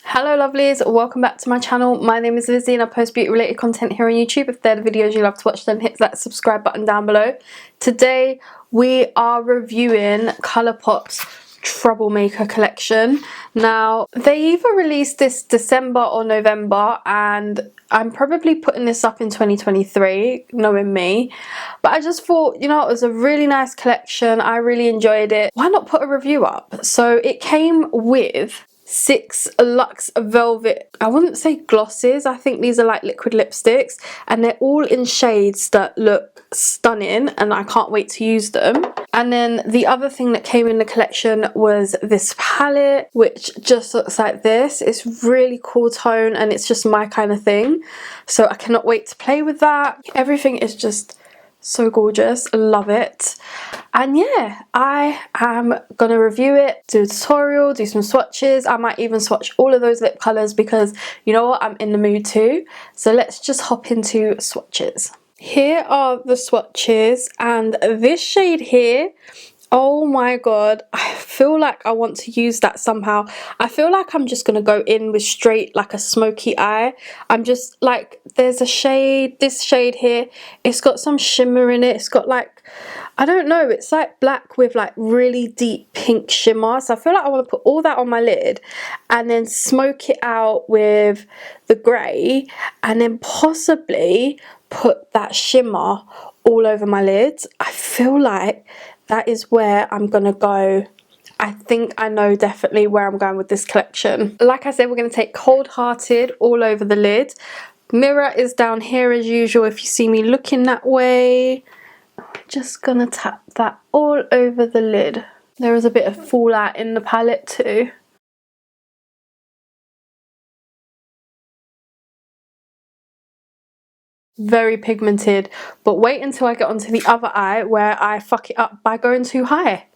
Hello lovelies, welcome back to my channel. My name is Lizzie and I post beauty related content here on YouTube. If they're the videos you love to watch, then hit that subscribe button down below. Today we are reviewing Colourpop's Troublemaker collection. Now they either released this December or November, and I'm probably putting this up in 2023, knowing me, but I just thought, you know, it was a really nice collection. I really enjoyed it. Why not put a review up? So it came with 6 luxe velvet, I wouldn't say glosses, I think these are like liquid lipsticks, and they're all in shades that look stunning and I can't wait to use them. And then the other thing that came in the collection was this palette, which just looks like this. It's really cool tone and it's just my kind of thing, so I cannot wait to play with that. Everything is just so gorgeous, I love it. And yeah, I am gonna review it, do a tutorial, do some swatches. I might even swatch all of those lip colours because you know what, I'm in the mood too. So let's just hop into swatches. Here are the swatches, and this shade here, oh my god, I feel like I want to use that somehow. I feel like I'm just gonna go in with straight like a smoky eye. I'm just like, there's a shade, this shade here, it's got some shimmer in it. It's got like, I don't know, it's like black with like really deep pink shimmer. So I feel like I want to put all that on my lid and then smoke it out with the grey, and then possibly put that shimmer all over my lids. I feel like that is where I'm gonna go. I think I know definitely where I'm going with this collection. Like I said, we're going to take Cold Hearted all over the lid. Mirror is down here as usual if you see me looking that way. Just gonna tap that all over the lid. There is a bit of fallout in the palette too. Very pigmented, but wait until I get onto the other eye where I fuck it up by going too high.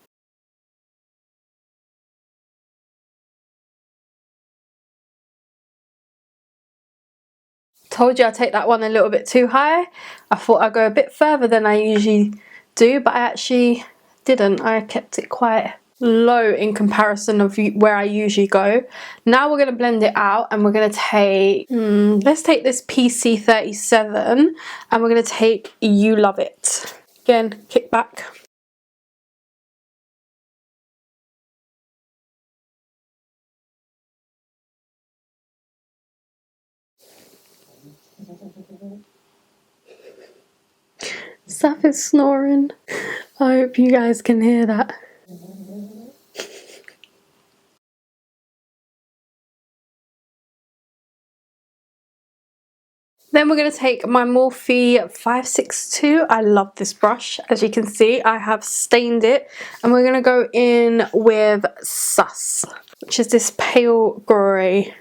Told you I'd take that one a little bit too high. I thought I'd go a bit further than I usually do, but I actually didn't. I kept it quite low in comparison of where I usually go. Now we're going to blend it out, and we're going to take, let's take this PC37, and we're going to take You Love It. Again, kick back. Saf is snoring. I hope you guys can hear that. Then we're going to take my Morphe 562. I love this brush. As you can see, I have stained it. And we're going to go in with Sus, which is this pale grey.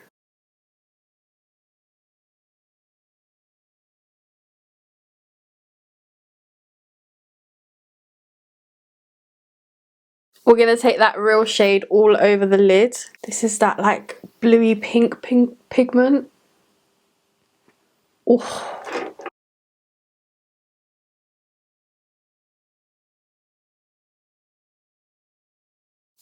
We're going to take that real shade all over the lid. This is that like bluey pink pigment. Oof.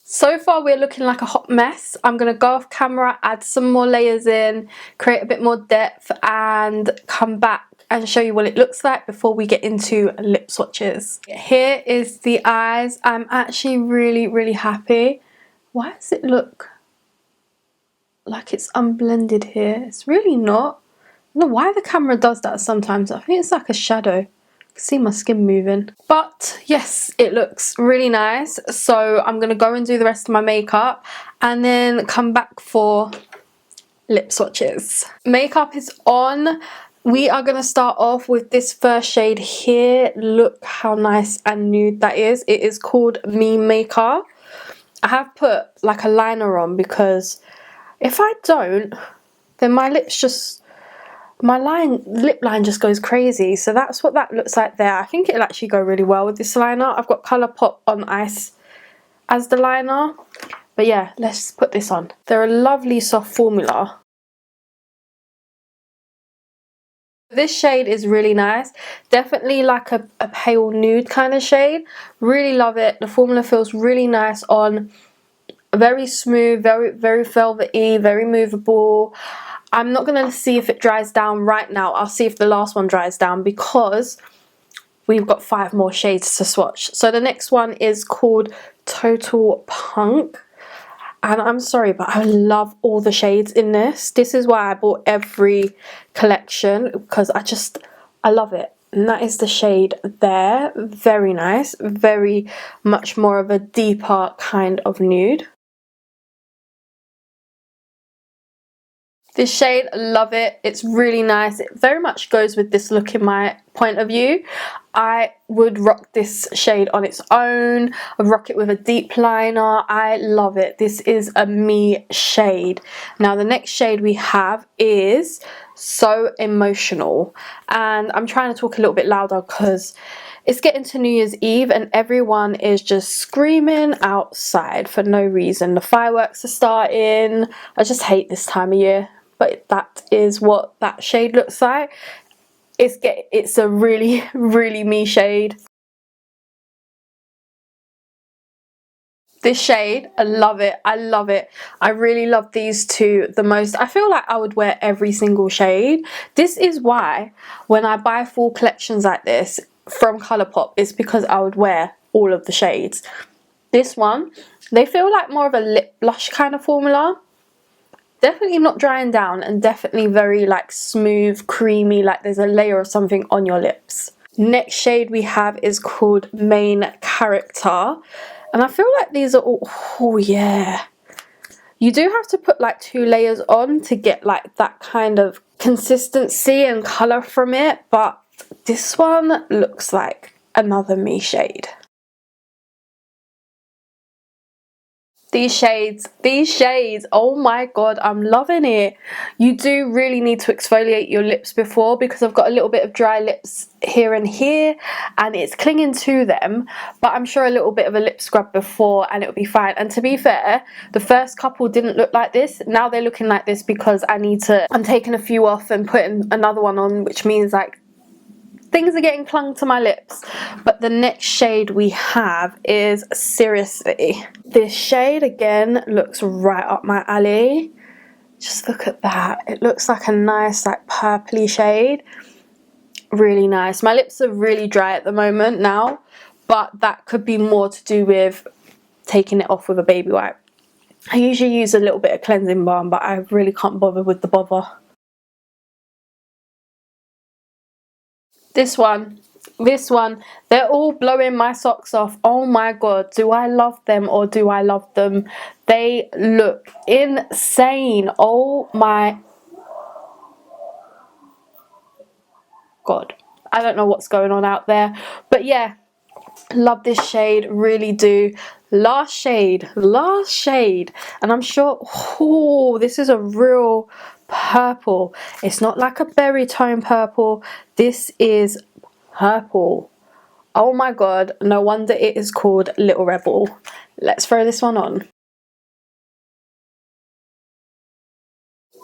So far we're looking like a hot mess. I'm going to go off camera, add some more layers in, create a bit more depth, and come back and show you what it looks like before we get into lip swatches. Here is the eyes. I'm actually really happy. Why does it look like it's unblended here? It's really not. I don't know why the camera does that sometimes. I think it's like a shadow. See my skin moving, but yes, it looks really nice. So I'm gonna go and do the rest of my makeup and then come back for lip swatches. Makeup is on. We are gonna start off with this first shade here. Look how nice and nude that is. It is called Me Maker. I have put like a liner on because if I don't, then my lips just, my lip line just goes crazy. So that's what that looks like there. I think it'll actually go really well with this liner. I've got Colourpop on Ice as the liner. But yeah, let's put this on. They're a lovely soft formula. This shade is really nice. Definitely like a pale nude kind of shade. Really love it. The formula feels really nice on. very smooth, very velvety, very movable. I'm not going to see if it dries down right now. I'll see if the last one dries down because we've got 5 more shades to swatch. So the next one is called Total Punk. And I'm sorry, but I love all the shades in this. This is why I bought every collection, because I love it. And that is the shade there. Very nice. Very much more of a deeper kind of nude. This shade, love it. It's really nice. It very much goes with this look in my point of view. I would rock this shade on its own. I'd rock it with a deep liner. I love it. This is a me shade. Now the next shade we have is So Emotional. And I'm trying to talk a little bit louder because it's getting to New Year's Eve and everyone is just screaming outside for no reason. The fireworks are starting. I just hate this time of year. But that is what that shade looks like. It's a really, really me shade. This shade, I love it. I love it. I really love these two the most. I feel like I would wear every single shade. This is why when I buy full collections like this from Colourpop, it's because I would wear all of the shades. This one, they feel like more of a lip blush kind of formula. Definitely not drying down and definitely very like smooth, creamy, like there's a layer of something on your lips. Next shade we have is called Main Character. And I feel like these are all, oh yeah. You do have to put like 2 layers on to get like that kind of consistency and colour from it. But this one looks like another me shade. These shades, oh my god, I'm loving it. You do really need to exfoliate your lips before, because I've got a little bit of dry lips here and here and it's clinging to them, but I'm sure a little bit of a lip scrub before and it'll be fine. And to be fair, the first couple didn't look like this. Now they're looking like this because I'm taking a few off and putting another one on, which means like things are getting clung to my lips. But the next shade we have is Seriously. This shade again looks right up my alley. Just look at that. It looks like a nice like purpley shade. Really nice. My lips are really dry at the moment now, but that could be more to do with taking it off with a baby wipe. I usually use a little bit of cleansing balm, but I really can't bother with the bother. This one, they're all blowing my socks off. Oh my god, do I love them or do I love them? They look insane. Oh my god, I don't know what's going on out there, but yeah, love this shade, really do. Last shade, and I'm sure, oh, this is a real purple. It's not like a berry tone purple. This is purple. Oh my god, no wonder it is called Little Rebel. Let's throw this one on.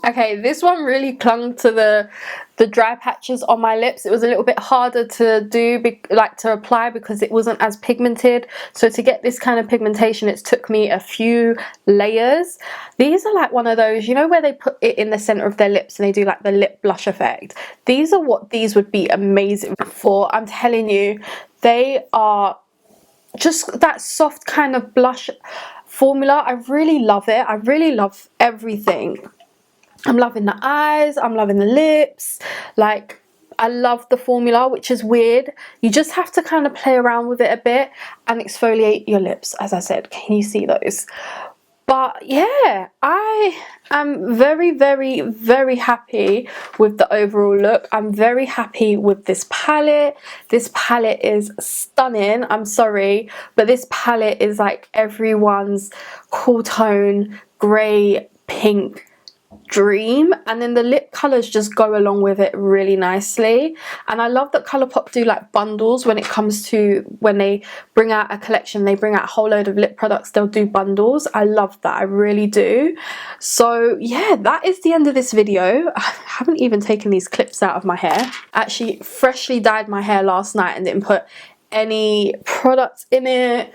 Okay, this one really clung to the dry patches on my lips. It was a little bit harder to do, like to apply, because it wasn't as pigmented. So to get this kind of pigmentation, it took me a few layers. These are like one of those, you know, where they put it in the center of their lips and they do like the lip blush effect. These are what these would be amazing for. I'm telling you, they are just that soft kind of blush formula. I really love it. I really love everything. I'm loving the eyes, I'm loving the lips, like I love the formula, which is weird. You just have to kind of play around with it a bit and exfoliate your lips, as I said. Can you see those? But yeah, I am very, very, very happy with the overall look. I'm very happy with this palette. This palette is stunning. I'm sorry, but this palette is like everyone's cool tone, grey, pink dream, and then the lip colors just go along with it really nicely. And I love that Colourpop do like bundles when it comes to when they bring out a collection, they bring out a whole load of lip products, they'll do bundles. I love that, I really do. So yeah, that is the end of this video. I haven't even taken these clips out of my hair. Actually freshly dyed my hair last night and didn't put any products in it,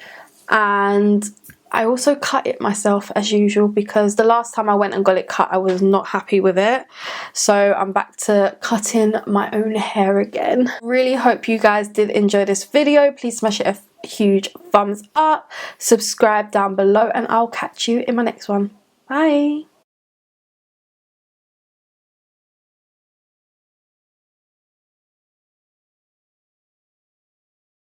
and I also cut it myself as usual because the last time I went and got it cut I was not happy with it. So I'm back to cutting my own hair again. Really hope you guys did enjoy this video. Please smash it a huge thumbs up, subscribe down below, and I'll catch you in my next one. Bye!